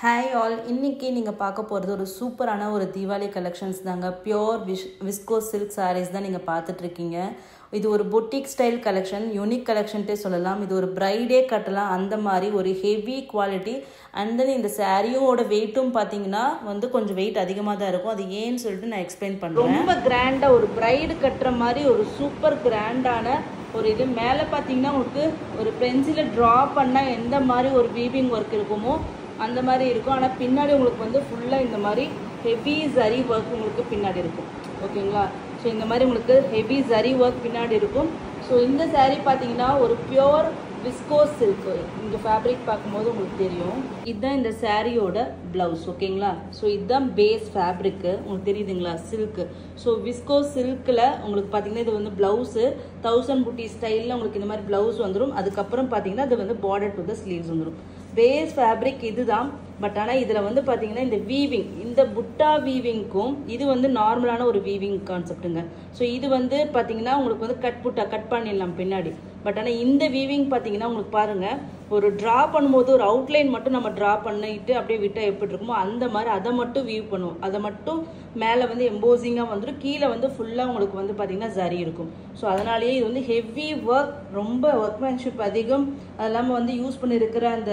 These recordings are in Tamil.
ஹாய் ஆல், இன்றைக்கி நீங்கள் பார்க்க போகிறது ஒரு சூப்பரான ஒரு தீபாவளி கலெக்ஷன்ஸ் தாங்க. பியோர் விஸ்கோ சில்க் சாரீஸ் தான் நீங்கள் பார்த்துட்ருக்கீங்க. இது ஒரு பொட்டிக் ஸ்டைல் கலெக்ஷன், யூனிக் கலெக்ஷன்ட்டே சொல்லலாம். இது ஒரு பிரைடே கட்டலாம், அந்த மாதிரி ஒரு ஹெவி குவாலிட்டி. அண்ட் தென் இந்த சாரியோட வெயிட்டும் பார்த்தீங்கன்னா கொஞ்சம் வெயிட் அதிகமாக தான் இருக்கும். அது ஏன்னு சொல்லிட்டு நான் எக்ஸ்பிளைன் பண்ணுறேன். ரொம்ப கிராண்டாக ஒரு பிரைடு கட்டுற மாதிரி ஒரு சூப்பர் கிராண்டான ஒரு இது. மேலே பார்த்தீங்கன்னா உங்களுக்கு ஒரு பென்சிலை ட்ரா பண்ணால் எந்த மாதிரி ஒரு வீவிங் ஒர்க் இருக்குமோ அந்த மாதிரி இருக்கும். ஆனால் பின்னாடி உங்களுக்கு ஃபுல்லாக இந்த மாதிரி ஹெவி ஜரி ஒர்க் உங்களுக்கு பின்னாடி இருக்கும். ஓகேங்களா? ஸோ இந்த மாதிரி உங்களுக்கு ஹெவி ஜரி ஒர்க் பின்னாடி இருக்கும். ஸோ இந்த சாரீ பார்த்தீங்கன்னா ஒரு பியோர் விஸ்கோ சில்க். இந்த ஃபேப்ரிக் பார்க்கும்போது உங்களுக்கு தெரியும். இதுதான் இந்த சாரியோட ப்ளவுஸ். ஓகேங்களா? ஸோ இதுதான் பேஸ் ஃபேப்ரிக்கு, உங்களுக்கு தெரியுதுங்களா? சில்க்கு. ஸோ விஸ்கோ சில்கில் உங்களுக்கு பார்த்தீங்கன்னா இது ப்ளவுஸு 1000 புட்டி ஸ்டைலில் உங்களுக்கு இந்த மாதிரி ப்ளவுஸ் வந்துடும். அதுக்கப்புறம் பார்த்தீங்கன்னா இது பார்டர் டு த ஸ்லீவ்ஸ் வந்துடும். பேஸ் ஃபேப்ரிக் இதுதான். பட் ஆனால் இதில் பார்த்தீங்கன்னா இந்த வீவிங், இந்த புட்டா வீவிங்க்கும் இது நார்மலான ஒரு வீவிங் கான்செப்ட்டுங்க. ஸோ இது பார்த்தீங்கன்னா உங்களுக்கு கட் புட்டா கட் பண்ணிடலாம் பின்னாடி. பட் ஆனால் இந்த வீவிங் பார்த்தீங்கன்னா உங்களுக்கு பாருங்கள், ஒரு ட்ரா பண்ணும்போது ஒரு அவுட்லைன் மட்டும் நம்ம ட்ரா பண்ணிட்டு அப்படியே விட்டால் எப்படி இருக்குமோ அந்த மாதிரி அதை மட்டும் வீவ் பண்ணுவோம். அதை மட்டும் மேலே எம்போசிங்காக வந்துடும். கீழே ஃபுல்லாக உங்களுக்கு பார்த்தீங்கன்னா ஜரி இருக்கும். ஸோ அதனாலேயே இது ஹெவி ஒர்க், ரொம்ப ஒர்க்மேன்ஷிப் அதிகம். அது இல்லாமல் யூஸ் பண்ணியிருக்கிற அந்த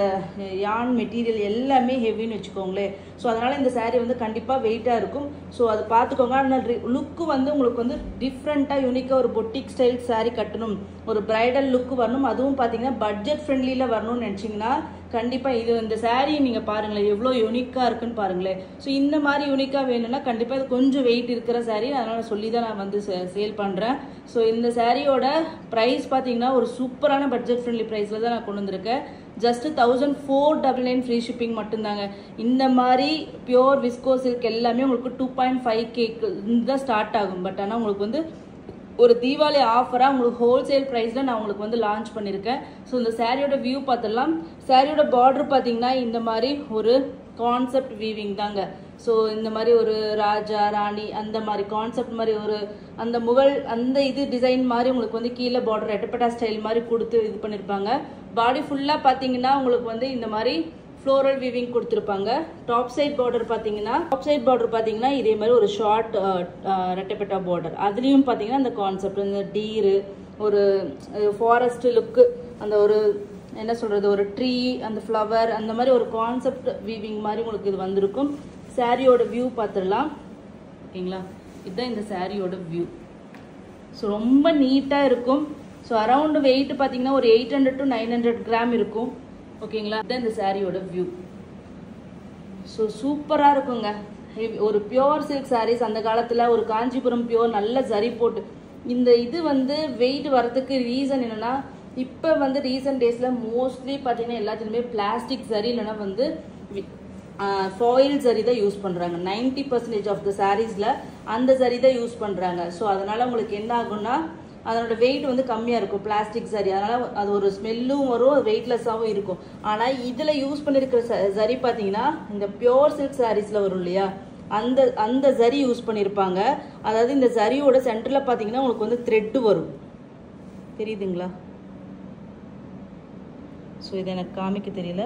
யான் மெட்டீரியல் எல்லாமே ஹெவின்னு வச்சுக்கோங்களேன். ஸோ அதனால் இந்த சாரீ கண்டிப்பாக வெயிட்டாக இருக்கும். ஸோ அது பார்த்துக்கோங்க. ஆனால் லுக்கு உங்களுக்கு டிஃப்ரெண்ட்டாக யூனிக்காக ஒரு பொட்டிக் ஸ்டைல் சாரீ கட்டணும், ஒரு பிரைடல் லுக்கு வரணும், அதுவும் பார்த்தீங்கன்னா பட்ஜெட் ஃப்ரெண்ட்லியில் வரணும்னு நினச்சிங்கன்னா கண்டிப்பாக இந்த சாரீ நீங்கள் பாருங்களேன் எவ்வளோ யூனிக்காக இருக்குன்னு பாருங்களேன். ஸோ இந்த மாதிரி யூனிக்காக வேணும்னா கண்டிப்பாக இது கொஞ்சம் வெயிட் இருக்கிற சாரீ. அதனால் சொல்லி தான் நான் சேல் பண்ணுறேன். ஸோ இந்த சாரியோட ப்ரைஸ் பார்த்தீங்கன்னா ஒரு சூப்பரான பட்ஜெட் ஃப்ரெண்ட்லி ப்ரைஸில் தான் நான் கொண்டு வந்திருக்கேன். ஜஸ்ட் 1499 ஃப்ரீ ஷிப்பிங் மட்டும்தாங்க. இந்த மாதிரி பியோர் விஸ்கோ சில்க் எல்லாமே உங்களுக்கு 2.5K தான் ஸ்டார்ட் ஆகும். பட் ஆனால் உங்களுக்கு ஒரு தீபாவளி ஆஃபராக உங்களுக்கு ஹோல்சேல் ப்ரைஸில் நான் உங்களுக்கு லான்ச் பண்ணியிருக்கேன். ஸோ இந்த சாரியோட வியூ பார்த்துடலாம். சாரியோட பார்டர் பார்த்தீங்கன்னா இந்த மாதிரி ஒரு கான்செப்ட் வீவிங் தாங்க. ஸோ இந்த மாதிரி ஒரு ராஜா ராணி அந்த மாதிரி கான்செப்ட் மாதிரி ஒரு அந்த முகல் அந்த இது டிசைன் மாதிரி உங்களுக்கு கீழே பார்டர் ரெட்டப்பட்டா ஸ்டைல் மாதிரி கொடுத்து இது பண்ணியிருப்பாங்க. பாடி ஃபுல்லாக பார்த்தீங்கன்னா உங்களுக்கு இந்த மாதிரி ஃப்ளோரல் வீவிங் கொடுத்துருப்பாங்க. டாப் சைட் பார்டர் பார்த்தீங்கன்னா இதே மாதிரி ஒரு ஷார்ட் ரெட்டப்பட்டா பார்டர். அதுலேயும் பார்த்தீங்கன்னா இந்த கான்செப்ட் இந்த டீரு ஒரு ஃபாரஸ்ட் லுக்கு, அந்த ஒரு என்ன சொல்கிறது ஒரு ட்ரீ அந்த ஃப்ளவர் அந்த மாதிரி ஒரு கான்செப்ட் வீவிங் மாதிரி உங்களுக்கு இது வந்திருக்கும். சாரியோட வியூ பார்த்துடலாம். ஓகேங்களா? இதுதான் இந்த சாரியோட வியூ. ஸோ ரொம்ப நீட்டாக இருக்கும். ஸோ அரௌண்ட் வெயிட் பார்த்தீங்கன்னா ஒரு 800 to 900 கிராம் இருக்கும். ஓகேங்களா? இதுதான் இந்த சாரியோட வியூ. ஸோ சூப்பராக இருக்குங்க. ஒரு பியோர் சில்க் சாரீஸ் அந்த காலத்தில் ஒரு காஞ்சிபுரம் பியோர் நல்ல ஜரி போட்டு இந்த இது வெயிட் வரதுக்கு ரீசன் என்னென்னா, இப்போ ரீசன்ட் டேஸில் மோஸ்ட்லி பார்த்தீங்கன்னா எல்லாத்துலேயுமே பிளாஸ்டிக் ஜரி இல்லைன்னா ஃபாயில் ஜரி தான் யூஸ் பண்ணுறாங்க. 90% ஆஃப் த சாரீஸில் அந்த ஜரி தான் யூஸ் பண்ணுறாங்க. ஸோ அதனால் உங்களுக்கு என்ன ஆகும்னா அதனோட வெயிட் கம்மியாக இருக்கும் பிளாஸ்டிக் ஜரி. அதனால் அது ஒரு ஸ்மெல்லும் வரும், வெயிட்லெஸ்ஸாகவும் இருக்கும். ஆனால் இதில் யூஸ் பண்ணியிருக்கிற ஜரி பார்த்தீங்கன்னா இந்த பியோர் சில்க் சாரீஸில் வரும் இல்லையா, அந்த ஜரி யூஸ் பண்ணியிருப்பாங்க. அதாவது இந்த ஜரியோட சென்டரில் பார்த்தீங்கன்னா உங்களுக்கு த்ரெட்டு வரும், தெரியுதுங்களா? ஸோ இதை எனக்கு காமிக்க தெரியல.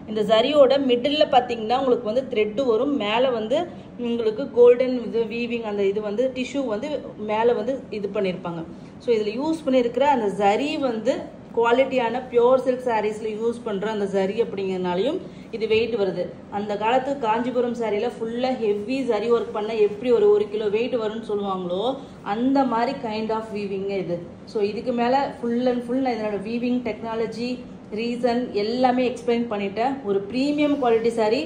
இந்த ஜரியோட மிடில் பார்த்தீங்கன்னா உங்களுக்கு த்ரெட்டு வரும். மேலே உங்களுக்கு கோல்டன் இது வீவிங் அந்த இது டிஷ்யூ மேலே இது பண்ணியிருப்பாங்க. ஸோ இதில் யூஸ் பண்ணியிருக்கிற அந்த ஜரி குவாலிட்டியான பியோர் சில்க் சாரீஸில் யூஸ் பண்ணுற அந்த ஜரி அப்படிங்கிறனாலையும் இது வெயிட் வருது. அந்த காலத்து காஞ்சிபுரம் சாரியில் ஃபுல்லாக ஹெவி ஜரி ஒர்க் பண்ண எப்படி ஒரு கிலோ வெயிட் வரும்னு சொல்லுவாங்களோ அந்த மாதிரி கைண்ட் ஆஃப் வீவிங்க இது. ஸோ இதுக்கு மேலே ஃபுல் அண்ட் ஃபுல் நான் இதனோட வீவிங் டெக்னாலஜி ரீசன் எல்லாமே எக்ஸ்பிளைன் பண்ணிட்டேன். ஒரு ப்ரீமியம் குவாலிட்டி சாரீ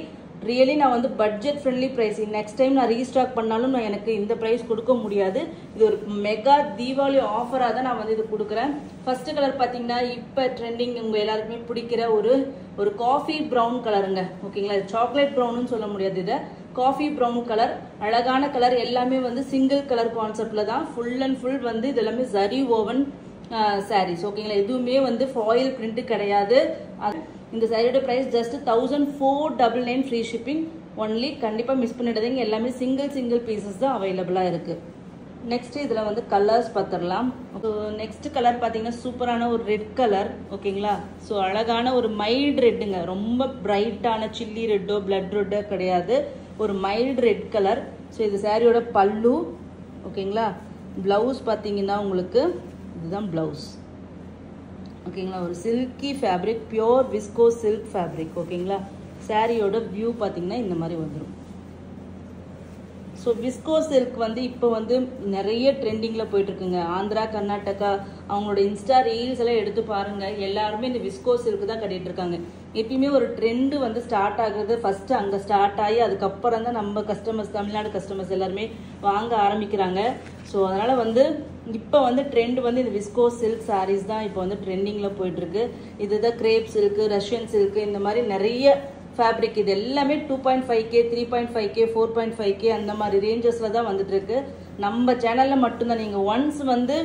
ரியலி நான் budget friendly pricing. Next time நான் ரீஸ்டாக் பண்ணாலும் நான் எனக்கு இந்த ப்ரைஸ் கொடுக்க முடியாது. இது ஒரு மெகா தீபாவளி ஆஃபராக தான் நான் இது கொடுக்குறேன். ஃபர்ஸ்ட் கலர் பார்த்தீங்கன்னா இப்போ ட்ரெண்டிங் உங்கள் எல்லாருக்குமே பிடிக்கிற ஒரு காஃபி ப்ரௌன் கலருங்க. ஓகேங்களா? சாக்லேட் ப்ரௌன்னு சொல்ல முடியாது, இதை காஃபி ப்ரௌன் கலர். அழகான கலர். எல்லாமே சிங்கிள் கலர் கான்செப்டில் தான் ஃபுல் அண்ட் ஃபுல் இது எல்லாமே ஜரி ஓவன் சாரீஸ். ஓகேங்களா? எதுவுமே ஃபாயில் பிரிண்ட் கிடையாது. இந்த சாரியோட price just 1499 free shipping only. கண்டிப்பாக மிஸ் பண்ணிடாதீங்க. எல்லாமே சிங்கிள் பீசஸ் தான் அவைலபிளாக இருக்குது. நெக்ஸ்ட் இதில் வந்து கலர்ஸ் பார்த்துடலாம். ஸோ நெக்ஸ்ட் கலர் பார்த்தீங்கன்னா சூப்பரான ஒரு ரெட் கலர். ஓகேங்களா, ஸோ அழகான ஒரு மைல்டு ரெட்டுங்க, ரொம்ப பிரைட்டான சில்லி ரெட்டோ பிளட் ரெட்டோ கிடையாது, ஒரு மைல்டு ரெட் கலர். ஸோ இது சாரியோட பல்லு. ஓகேங்களா, ப்ளவுஸ் பார்த்தீங்கன்னா உங்களுக்கு இதுதான் ப்ளவுஸ். ஓகேங்களா, ஒரு silky fabric, pure Visko silk fabric. ஓகேங்களா, சாரியோட வியூ பார்த்தீங்கன்னா இந்த மாதிரி வந்துடும். ஸோ விஸ்கோ சில்க் வந்து இப்போ வந்து நிறைய ட்ரெண்டிங்கில் போயிட்டுருக்குங்க. ஆந்திரா, கர்நாடகா அவங்களோட இன்ஸ்டா ரீல்ஸ் எல்லாம் எடுத்து பாருங்கள், எல்லாருமே இந்த விஸ்கோ சில்க் தான் கட்டிகிட்டு இருக்காங்க. எப்பயுமே ஒரு ட்ரெண்டு வந்து ஸ்டார்ட் ஆகுறது ஃபஸ்ட்டு அங்கே ஸ்டார்ட் ஆகி அதுக்கப்புறம் தான் நம்ம கஸ்டமர்ஸ், தமிழ்நாடு கஸ்டமர்ஸ் எல்லாருமே வாங்க ஆரம்பிக்கிறாங்க. ஸோ அதனால் வந்து இப்போ வந்து ட்ரெண்ட் வந்து இந்த விஸ்கோ சில்க் சாரீஸ் தான் இப்போ வந்து ட்ரெண்டிங்கில் போயிட்டுருக்கு. இதுதான் கிரேப் சில்க்கு, ரஷ்யன் சில்க்கு, இந்த மாதிரி நிறைய ஃபேப்ரிக். இது எல்லாமே 2.5K, 3.5K, 4.5K அந்த மாதிரி ரேஞ்சஸில் தான் வந்துட்டு இருக்கு. நம்ம சேனலில் மட்டும்தான். நீங்கள் ஒன்ஸ் வந்து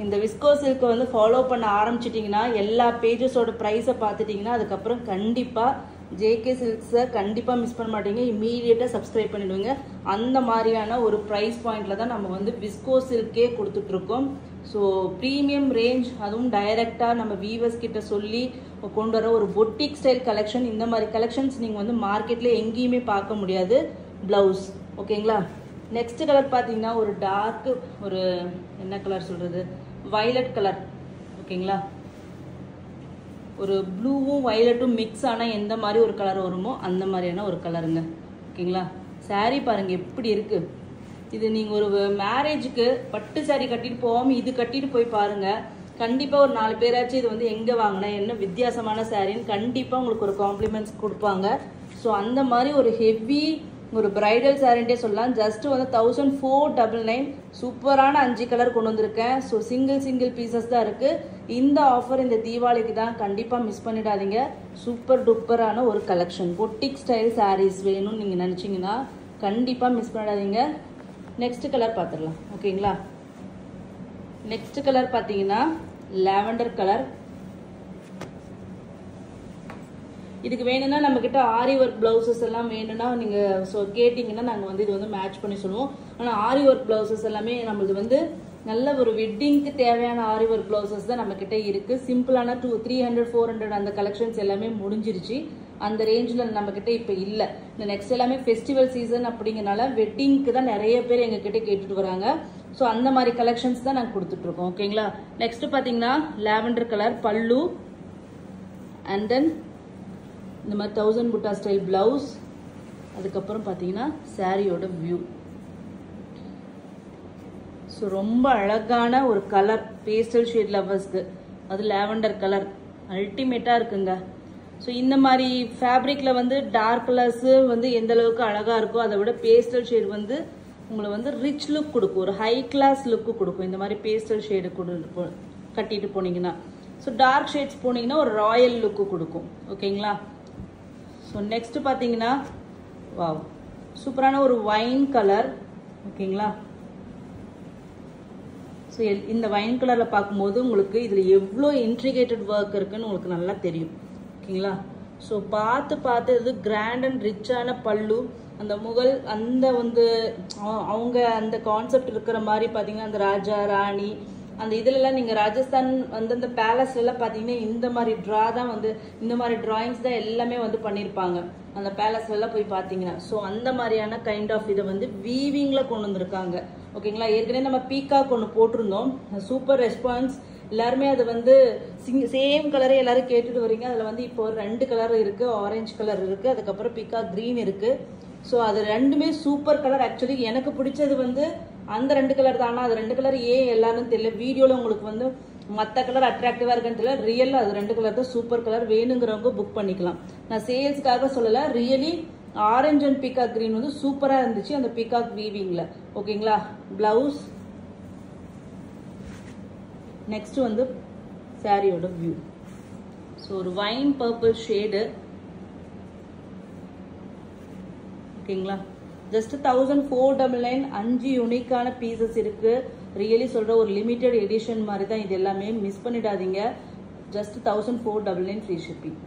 இந்த விஸ்கோ சில்க்கை வந்து ஃபாலோ பண்ண ஆரம்பிச்சிட்டிங்கன்னா, எல்லா பேஜஸோட ப்ரைஸை பார்த்துட்டிங்கன்னா அதுக்கப்புறம் கண்டிப்பாக ஜேகே சில்க்ஸை கண்டிப்பாக மிஸ் பண்ண மாட்டீங்க. இம்மீடியட்டாக சப்ஸ்கிரைப் பண்ணிவிடுவீங்க. அந்த மாதிரியான ஒரு ப்ரைஸ் பாயிண்டில் தான் நம்ம வந்து விஸ்கோ சில்கே கொடுத்துட்ருக்கோம். ஸோ ப்ரீமியம் ரேஞ்ச், அதுவும் டைரெக்டாக நம்ம வீவர்ஸ் கிட்ட சொல்லி கொண்டு வர ஒரு பொட்டிக் ஸ்டைல் கலெக்ஷன். இந்த மாதிரி கலெக்ஷன்ஸ் நீங்கள் வந்து மார்க்கெட்டில் எங்கேயுமே பார்க்க முடியாது. ப்ளவுஸ். ஓகேங்களா, நெக்ஸ்ட் கலர் பார்த்தீங்கன்னா ஒரு டார்க், ஒரு என்ன கலர் சொல்கிறது, வயலட் கலர். ஓகேங்களா, ஒரு ப்ளூவும் வயலட்டும் மிக்ஸ் ஆனால் எந்த மாதிரி ஒரு கலர் வருமோ அந்த மாதிரியான ஒரு கலருங்க. ஓகேங்களா, சாரீ பாருங்கள் எப்படி இருக்குது. இது நீங்கள் ஒரு மேரேஜுக்கு பட்டு சாரீ கட்டிட்டு போகாமல் இது கட்டிட்டு போய் பாருங்கள், கண்டிப்பாக ஒரு 4 பேராச்சும் இது வந்து எங்கே வாங்கினா என்ன வித்தியாசமான சாரின்னு கண்டிப்பாக உங்களுக்கு ஒரு காம்ப்ளிமெண்ட்ஸ் கொடுப்பாங்க. ஸோ அந்த மாதிரி ஒரு ஹெவி ஒரு பிரைடல் சாரின்ட்டே சொல்லலாம். ஜஸ்ட் வந்து 1499. சூப்பரான 5 கலர் கொண்டு வந்திருக்கேன். ஸோ சிங்கிள் பீசஸ் தான் இருக்குது. இந்த ஆஃபர் இந்த தீபாவளிக்கு தான், கண்டிப்பாக மிஸ் பண்ணிடாதீங்க. சூப்பர் டூப்பரான ஒரு கலெக்ஷன். பொட்டிக் ஸ்டைல் சாரீஸ் வேணும்னு நீங்கள் நினச்சிங்கன்னா கண்டிப்பாக மிஸ் பண்ணிடாதீங்க. நெக்ஸ்ட் கலர் பார்த்துடலாம். ஓகேங்களா, நெக்ஸ்ட் கலர் பார்த்தீங்கன்னா லாவெண்டர் கலர். இதுக்கு வேணும்னா நம்மக்கிட்ட ஆரி ஒர்க் ப்ளவுசஸ் எல்லாம் வேணும்னா நீங்கள் கேட்டிங்கன்னா நாங்கள் வந்து இது வந்து மேட்ச் பண்ணி சொல்லுவோம். ஆனால் ஆரி ஒர்க் ப்ளவுசஸ் எல்லாமே நம்மளது வந்து நல்ல ஒரு வெட்டிங்க்கு தேவையான ஆரி ஒர்க் ப்ளவுசஸ் தான் நம்மக்கிட்ட இருக்குது. சிம்பிளான 300, 400 அந்த கலெக்ஷன்ஸ் எல்லாமே முடிஞ்சிருச்சு. அந்த ரேஞ்சில் நம்மக்கிட்ட இப்போ இல்லை. இந்த நெக்ஸ்ட் எல்லாமே ஃபெஸ்டிவல் சீசன் அப்படிங்கிறனால வெட்டிங்க்கு தான் நிறைய பேர் எங்ககிட்ட கேட்டுட்டு வராங்க. ஸோ அந்த மாதிரி கலெக்ஷன்ஸ் தான் நாங்கள் கொடுத்துட்ருக்கோம். ஓகேங்களா, நெக்ஸ்ட் பார்த்தீங்கன்னா லாவெண்டர் கலர் பல்லு, அண்ட் தென் இந்த மாதிரி 1000 புட்டா ஸ்டைல் ப்ளவுஸ். அதுக்கப்புறம் பார்த்தீங்கன்னா சாரியோட வியூ. ஸோ ரொம்ப அழகான ஒரு கலர், பேஸ்டல் ஷேட் லவர்ஸ்க்கு அது லாவெண்டர் கலர் அல்டிமேட்டாக இருக்குங்க. ஸோ இந்த மாதிரி ஃபேப்ரிக்கில் வந்து டார்க் கலர்ஸு வந்து எந்த அளவுக்கு அழகாக இருக்கோ அதை விட பேஸ்டல் ஷேட் வந்து உங்களை வந்து ரிச் லுக் கொடுக்கும், ஒரு ஹை கிளாஸ் லுக்கு கொடுக்கும். இந்த மாதிரி பேஸ்டல் ஷேடு கட்டிட்டு போனீங்கன்னா, ஸோ டார்க் ஷேட்ஸ் போனீங்கன்னா ஒரு ராயல் லுக்கு கொடுக்கும். ஓகேங்களா, ஸோ நெக்ஸ்ட் பார்த்தீங்கன்னா வாவ் சூப்பரான ஒரு வைன் கலர். ஓகேங்களா, ஸோ இந்த வைன் கலரில் பார்க்கும்போது உங்களுக்கு இதில் எவ்வளோ இன்ட்ரிகேட்டட் ஒர்க் இருக்குன்னு உங்களுக்கு நல்லா தெரியும். ஓகேங்களா, ஸோ பார்த்து இது கிராண்ட் அண்ட் ரிச்சான பல்லு, அந்த முகல் அந்த வந்து அவங்க அந்த கான்செப்ட் இருக்கிற மாதிரி பார்த்தீங்கன்னா அந்த ராஜா ராணி அந்த இதுலலாம் நீங்கள் ராஜஸ்தான் வந்து அந்த பேலஸ்லாம் பார்த்தீங்கன்னா இந்த மாதிரி ட்ரா தான் வந்து இந்த மாதிரி ட்ராயிங்ஸ் தான் எல்லாமே வந்து பண்ணியிருப்பாங்க அந்த பேலஸ்லாம் போய் பார்த்தீங்கன்னா. ஸோ அந்த மாதிரியான கைண்ட் ஆஃப் இதை வந்து வீவிங்கில் கொண்டு வந்திருக்காங்க. ஓகேங்களா, ஏற்கனவே நம்ம பீகாக் ஒன்று போட்டிருந்தோம், சூப்பர் ரெஸ்பான்ஸ். எல்லாருமே அது வந்து சேம் கலரே எல்லாரும் கேட்டுட்டு வரீங்க. அதில் வந்து இப்போ 2 கலர் இருக்குது, ஆரஞ்சு கலர் இருக்குது, அதுக்கப்புறம் பீகாக் க்ரீன் இருக்குது. ஸோ அது ரெண்டுமே சூப்பர் கலர். ஆக்சுவலி எனக்கு பிடிச்சது வந்து அந்த 2 கலர் தான். ஆனால் அது 2 கலர் ஏன் எல்லாரும் தெரியல, வீடியோவில் உங்களுக்கு வந்து மற்ற கலர் அட்ராக்டிவாக இருக்குன்னு தெரியல. ரியலில் அது 2 கலர் தான் சூப்பர் கலர். வேணுங்கிறவங்க புக் பண்ணிக்கலாம். நான் சேல்ஸ்க்காக சொல்லலை, really orange and peacock green வந்து சூப்பராக இருந்துச்சு அந்த பீகாக் வீவிங்கில். ஓகேங்களா, ப்ளவுஸ். நெக்ஸ்ட் வந்து சாரியோட வியூ. ஸோ ஒரு வைன் பர்பிள் ஷேடு. ஓகேங்களா, ஜஸ்ட் 1499. 5 யூனிக்கான பீசஸ் இருக்கு. ரியலி சொல்ற ஒரு லிமிடெட் எடிஷன் மாதிரி தான் இது எல்லாமே. மிஸ் பண்ணிடாதீங்க. Just 1499 free shipping.